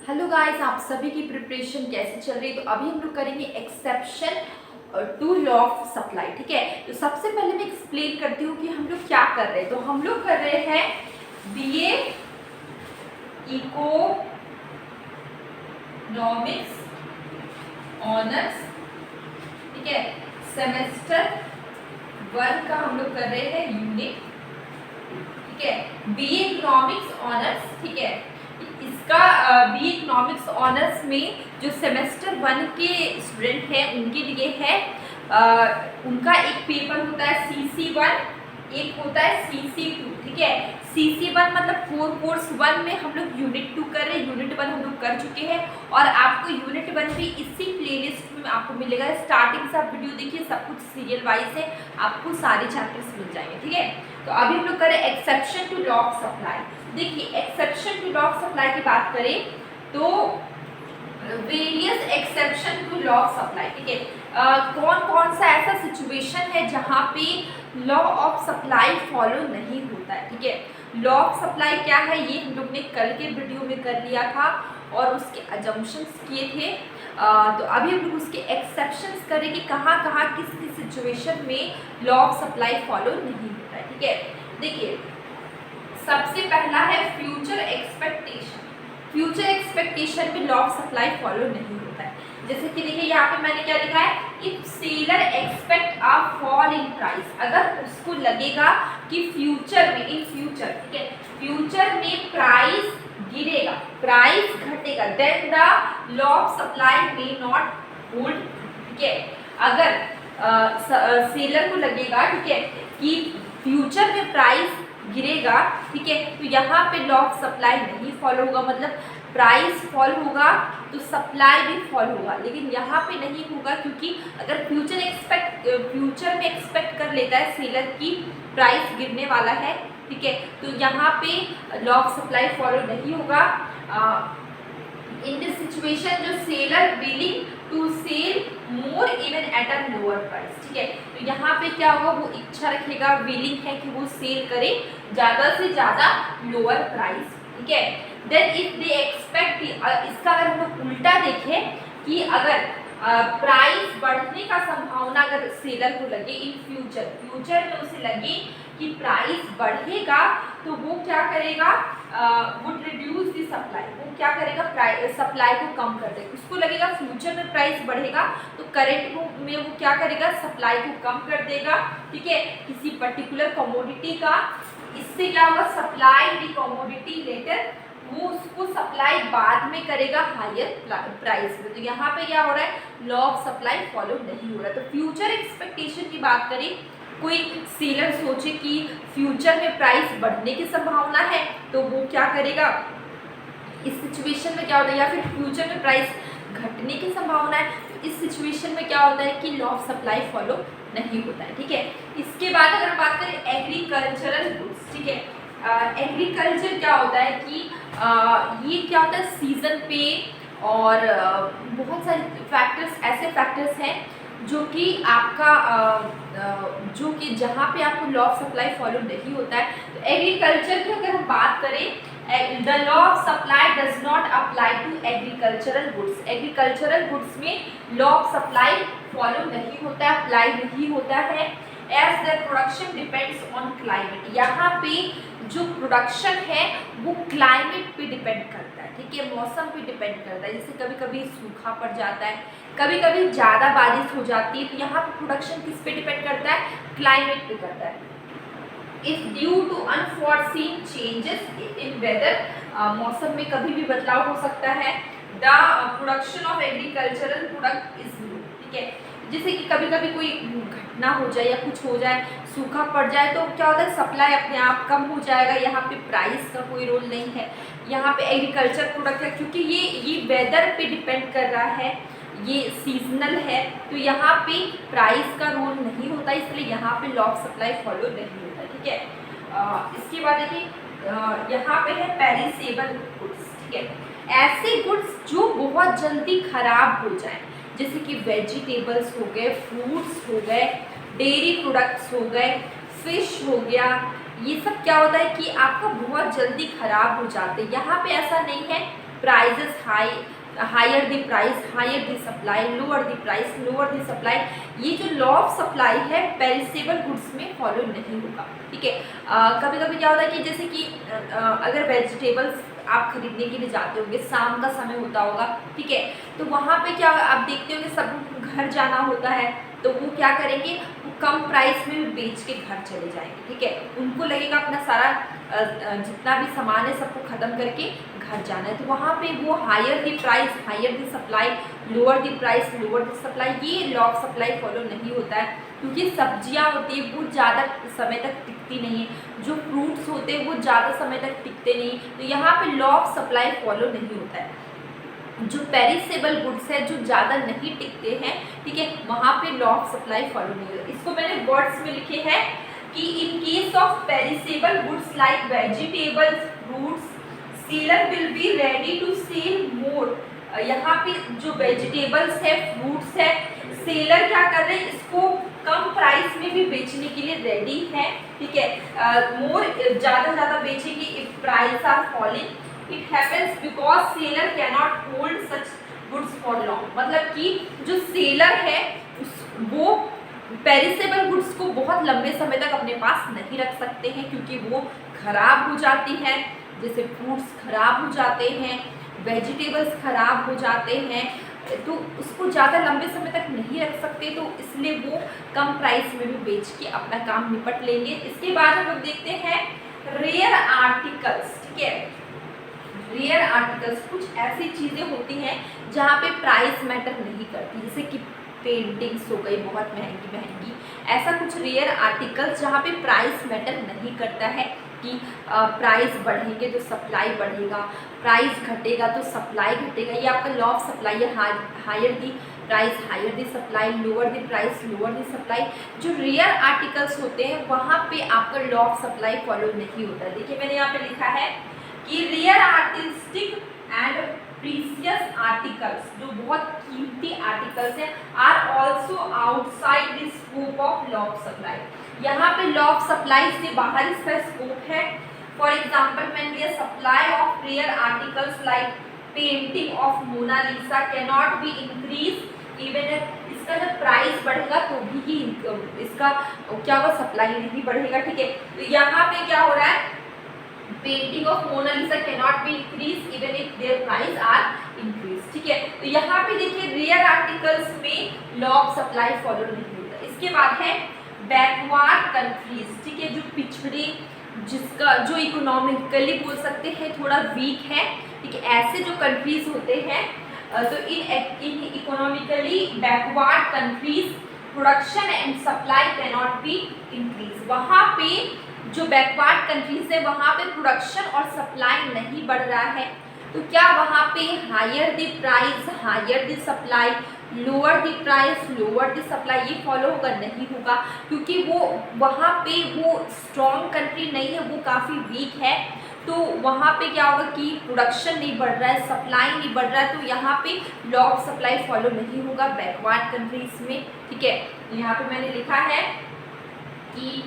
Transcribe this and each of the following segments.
Hello guys, आप सभी की प्रिपरेशन कैसे चल रही है? तो अभी हम लोग करेंगे exception to law of supply. ठीक है, तो सबसे पहले मैं एक्सप्लेन करती हूँ कि हम लोग क्या कर रहे हैं। तो हम लोग कर रहे हैं बीए इकोनॉमिक्स ऑनर्स। ठीक है, सेमेस्टर 1 का हम लोग कर रहे हैं यूनिट। ठीक है, बीए इकोनॉमिक्स ऑनर्स। ठीक है, इसका बी इकोनॉमिक्स ऑनर्स में जो सेमेस्टर 1 के स्टूडेंट हैं उनके लिए है। उनका एक पेपर होता है CC1, एक होता है CC2। ठीक है, CC1 मतलब 4 कोर्स 1 में हम लोग यूनिट 2 कर रहे हैं, यूनिट 1 हम लोग कर चुके हैं और आपको यूनिट 1 भी इसी प्लेलिस्ट में आपको मिलेगा। स्टार्टिंग से आप वीडियो देखिए, सब कुछ सीरियल वाइज है, आपको सारे चैप्टर्स मिल जाएंगे। ठीक है, तो अभी हम लोग करें exception to law of supply. देखिए, exception to law of supply की बात करें तो various exception to law of supply. ठीक है, कौन कौन सा ऐसा सिचुएशन है जहाँ पे लॉ ऑफ सप्लाई फॉलो नहीं होता है। ठीक है, लॉ ऑफ सप्लाई क्या है ये हम लोग ने कल के वीडियो में कर लिया था और उसके अजम्पशंस किए थे। तो अभी हम लोग उसके एक्सेप्शंस करेंगे, कहाँ कहाँ किस किस सिचुएशन में लॉ ऑफ सप्लाई फॉलो नहीं होता है। ठीक है, देखिए सबसे पहला है फ्यूचर एक्सपेक्टेशन। फ्यूचर एक्सपेक्टेशन में लॉ ऑफ सप्लाई फॉलो नहीं होता है। जैसे कि देखिए यहाँ पे मैंने क्या लिखा है, if seller expect a fall in price, अगर उसको लगेगा कि फ्यूचर में, इन फ्यूचर, ठीक है, फ्यूचर में प्राइस गिरेगा, प्राइस घटेगा, then the law of supply may not hold. ठीक है, अगर सेलर को लगेगा, ठीक है, कि फ्यूचर में प्राइस गिरेगा, ठीक है, तो यहाँ पे लॉ ऑफ सप्लाई नहीं फॉलो होगा। मतलब प्राइस फॉल होगा तो सप्लाई भी फॉल होगा, लेकिन यहाँ पे नहीं होगा क्योंकि अगर फ्यूचर में एक्सपेक्ट कर लेता है सेलर की प्राइस गिरने वाला है, ठीक है, तो यहाँ पे लॉ ऑफ सप्लाई फॉलो नहीं होगा। इन दिस सिचुएशन जो seller willing to sell more even at a lower price. ठीक है, तो यहाँ पे क्या होगा, वो इच्छा रखेगा, विलिंग है कि वो सेल करे ज़्यादा से ज़्यादा लोअर प्राइस। ठीक है, देन इफ दे एक्सपेक्ट, इसका अगर हम लोग उल्टा देखें कि अगर प्राइस बढ़ने का संभावना अगर सेलर को लगे इन फ्यूचर में उसे लगे कि प्राइस बढ़ेगा, तो वो क्या करेगा, वुड रिड्यूस द सप्लाई, वो क्या करेगा, सप्लाई को कम कर देगा। उसको लगेगा फ्यूचर में प्राइस बढ़ेगा तो करेंट में वो क्या करेगा, सप्लाई को कम कर देगा। ठीक है, किसी पर्टिकुलर कमोडिटी का, इससे क्या होगा, सप्लाई द कमोडिटी लेटर, वो उसको सप्लाई बाद में करेगा हायर प्राइस में। तो यहाँ पे क्या हो रहा है, लॉ ऑफ सप्लाई फॉलो नहीं हो रहा है। तो फ्यूचर एक्सपेक्टेशन की बात करें, कोई सेलर सोचे कि फ्यूचर में प्राइस बढ़ने की संभावना है तो वो क्या करेगा, इस सिचुएशन में क्या होता है, या फिर फ्यूचर में प्राइस घटने की संभावना है, तो इस सिचुएशन में क्या होता है कि लॉ ऑफ सप्लाई फॉलो नहीं होता है। ठीक है, इसके बाद अगर बात करें एग्रीकल्चरल गुड्स। ठीक है, एग्रीकल्चर क्या होता है कि ये क्या होता है, सीजन पे और बहुत सारे फैक्टर्स, ऐसे फैक्टर्स हैं जो कि आपका जो कि जहाँ पे आपको लॉ ऑफ सप्लाई फॉलो नहीं होता है। तो एग्रीकल्चर की अगर हम बात करें, the law of supply does not apply to agricultural goods. Agricultural goods में लॉ ऑफ सप्लाई फॉलो नहीं होता है, अप्लाई नहीं होता है। As the production depends on climate, यहाँ पे जो प्रोडक्शन है वो क्लाइमेट पे डिपेंड करता है। ठीक है, मौसम पे डिपेंड करता है। जैसे कभी कभी सूखा पड़ जाता है, कभी कभी ज़्यादा बारिश हो जाती है, तो यहाँ पे प्रोडक्शन किस पे डिपेंड करता है, क्लाइमेट पे करता है। If due to unforeseen changes in weather, मौसम में कभी भी बदलाव हो सकता है। The production of agricultural product is low. ठीक है, जैसे कि कभी कभी कोई घटना हो जाए या कुछ हो जाए, सूखा पड़ जाए, तो क्या होता है, सप्लाई अपने आप कम हो जाएगा। यहाँ पे प्राइस का कोई रोल नहीं है। यहाँ पे एग्रीकल्चर प्रोडक्ट है, क्योंकि ये वेदर पे डिपेंड कर रहा है, ये सीजनल है, तो यहाँ पे प्राइस का रोल नहीं होता, इसलिए यहाँ पे लॉ ऑफ सप्लाई फॉलो नहीं होता। ठीक है, इसके बाद देखिए यहाँ पे है पेरिसेबल गुड्स। ठीक है, ऐसे गुड्स जो बहुत जल्दी खराब हो जाए, जैसे कि वेजिटेबल्स हो गए, फ्रूट्स हो गए, डेयरी प्रोडक्ट्स हो गए, फिश हो गया, ये सब क्या होता है कि आपका बहुत जल्दी खराब हो जाते हैं। यहाँ पे ऐसा नहीं है, prices high, higher the price higher the supply, lower the price lower the supply, ये जो लॉ ऑफ सप्लाई है पेरिसेबल गुड्स में फॉलो नहीं होगा, ठीक है। कभी कभी क्या होता है कि जैसे कि अगर वेजिटेबल्स आप खरीदने के लिए जाते होंगे, शाम का समय होता होगा, ठीक है, तो वहाँ पे क्या आप देखते होंगे सब घर जाना होता है, तो वो क्या करेंगे, वो कम प्राइस में बेच के घर चले जाएंगे, ठीक है। उनको लगेगा अपना सारा जितना भी सामान है सबको ख़त्म करके घर जाना है, तो वहाँ पे वो higher the price higher the supply, lower the price lower the supply, ये लॉ ऑफ सप्लाई फॉलो नहीं होता है, क्योंकि सब्जियाँ होती है वो ज़्यादा समय तक टिकती नहीं है, जो फ्रूट्स होते हैं वो ज़्यादा समय तक टिकते नहीं, तो यहाँ पे लॉ ऑफ सप्लाई फॉलो नहीं होता है। जो पेरिसेबल गुड्स है जो ज़्यादा नहीं टिकते हैं, ठीक है, वहाँ पे लॉ ऑफ सप्लाई फॉलो नहीं होता। इसको मैंने वर्ड्स में लिखे हैं कि in case of perishable goods like vegetables fruits seller will be ready to sell more. यहाँ पे जो वेजिटेबल्स है फ्रूट्स है, सेलर क्या कर रहे हैं, इसको कम प्राइस में भी बेचने के लिए रेडी है, ठीक है, मोर ज़्यादा बेचेंगे if price are falling, it happens because seller cannot hold such goods for long. मतलब कि जो सेलर है वो पेरिसेबल गुड्स को बहुत लंबे समय तक अपने पास नहीं रख सकते हैं, क्योंकि वो खराब हो जाती हैं, जैसे फ्रूट्स खराब हो जाते हैं, वेजिटेबल्स खराब हो जाते हैं, तो उसको ज़्यादा लंबे समय तक नहीं रख सकते, तो इसलिए वो कम प्राइस में भी बेच के अपना काम निपट लेंगे। इसके बाद हम लोग देखते हैं रेयर आर्टिकल्स, ठीक है। रेयर आर्टिकल्स कुछ ऐसी चीज़ें होती हैं जहाँ पे प्राइस मैटर नहीं करती, जैसे कि पेंटिंग्स हो गई बहुत महंगी महंगी, ऐसा कुछ रेयर आर्टिकल्स जहाँ पे प्राइस मैटर नहीं करता है कि प्राइस बढ़ेंगे तो सप्लाई बढ़ेगा, प्राइस घटेगा तो सप्लाई घटेगा, ये आपका लॉ ऑफ सप्लाई है, higher the price higher the supply, lower the price lower the supply. जो रेयर आर्टिकल्स होते हैं वहाँ पे आपका लॉ ऑफ सप्लाई फॉलो नहीं होता। देखिए मैंने यहाँ पे लिखा है कि rare artistic and precious articles, जो बहुत कीमती आर्टिकल्स हैं, are also outside the scope of law of supply. यहाँ पे लॉ ऑफ सप्लाई से बाहर इसका स्कोप है। फॉर एग्जाम्पल मैंने दिया supply of rare articles like painting of Mona Lisa cannot be increase even इसका जब प्राइस बढ़ेगा तो भी इसका क्या होगा, सप्लाई नहीं बढ़ेगा, ठीक है। तो यहाँ पे क्या हो रहा है, painting of Mona Lisa cannot be increase even if their price are increase, ठीक है। तो यहाँ पे देखिए रेयर आर्टिकल्स में लॉ ऑफ सप्लाई फॉलो नहीं होता। इसके बाद है बैकवर्ड कंट्रीज, ठीक है, जो पिछड़े, जिसका जो इकोनॉमिकली बोल सकते हैं थोड़ा वीक है, ठीक है, ऐसे जो कंट्रीज होते हैं, तो in economically backward countries production and supply cannot be increase. वहाँ पे जो बैकवर्ड कंट्रीज है वहाँ पे प्रोडक्शन और सप्लाई नहीं बढ़ रहा है, तो क्या वहाँ पे higher the price higher the supply, lower the price lower the supply, ये फॉलो होगा? नहीं होगा, क्योंकि वो वहाँ पे वो स्ट्रॉन्ग कंट्री नहीं है, वो काफ़ी वीक है, तो वहाँ पे क्या होगा कि प्रोडक्शन नहीं बढ़ रहा है, सप्लाई नहीं बढ़ रहा है, तो यहाँ पे लॉ ऑफ सप्लाई फॉलो नहीं होगा बैकवर्ड कंट्रीज में, ठीक है। यहाँ पे मैंने लिखा है कि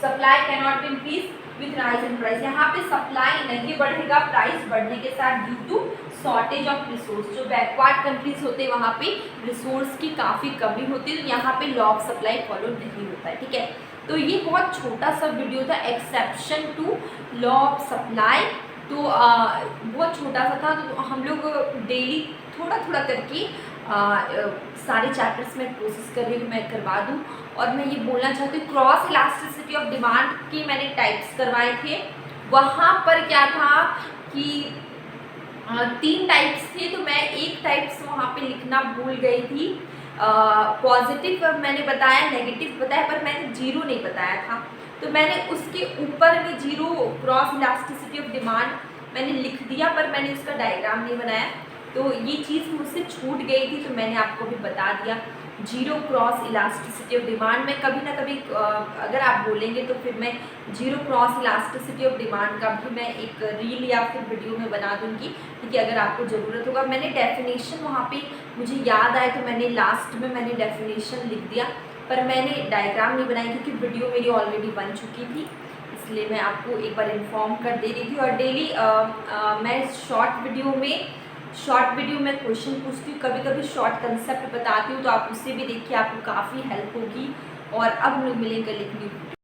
supply cannot be increase with rise in price. यहाँ पे सप्लाई नहीं बढ़ेगा प्राइस बढ़ने के साथ due to shortage of resource. जो बैकवर्ड कंट्रीज होते हैं वहाँ पे रिसोर्स की काफ़ी कमी होती है, तो यहाँ पे लॉ ऑफ सप्लाई फॉलो नहीं होता है, ठीक है। तो ये बहुत छोटा सा वीडियो था, exception to law of supply, तो बहुत छोटा सा था, तो हम लोग डेली थोड़ा थोड़ा करके सारे चैप्टर्स में कोशिश कर रही हूँ मैं करवा दूँ। और मैं ये बोलना चाहती हूँ क्रॉस इलास्टिसिटी ऑफ डिमांड के मैंने टाइप्स करवाए थे, वहाँ पर क्या था कि 3 टाइप्स थे, तो मैं एक टाइप्स वहाँ पे लिखना भूल गई थी। पॉजिटिव मैंने बताया, नेगेटिव बताया, पर मैंने जीरो नहीं बताया था, तो मैंने उसके ऊपर में zero cross elasticity of demand मैंने लिख दिया, पर मैंने उसका डायग्राम नहीं बनाया, तो ये चीज़ मुझसे छूट गई थी, तो मैंने आपको भी बता दिया। Zero cross elasticity of demand में कभी ना कभी अगर आप बोलेंगे तो फिर मैं zero cross elasticity of demand का भी मैं एक रील या फिर वीडियो में बना दूंगी, ठीक है, अगर आपको ज़रूरत होगा। मैंने डेफिनेशन वहाँ पे मुझे याद आया तो मैंने लास्ट में मैंने डेफिनेशन लिख दिया, पर मैंने डायग्राम नहीं बनाई क्योंकि वीडियो मेरी ऑलरेडी बन चुकी थी, इसलिए मैं आपको एक बार इन्फॉर्म कर दे रही थी। और डेली मैं शॉर्ट वीडियो में क्वेश्चन पूछती हूँ, कभी कभी शॉर्ट कंसेप्ट बताती हूँ, तो आप उससे भी देखिए, आपको काफ़ी हेल्प होगी। और अब हम लोग मिलेंगे कल एक न्यू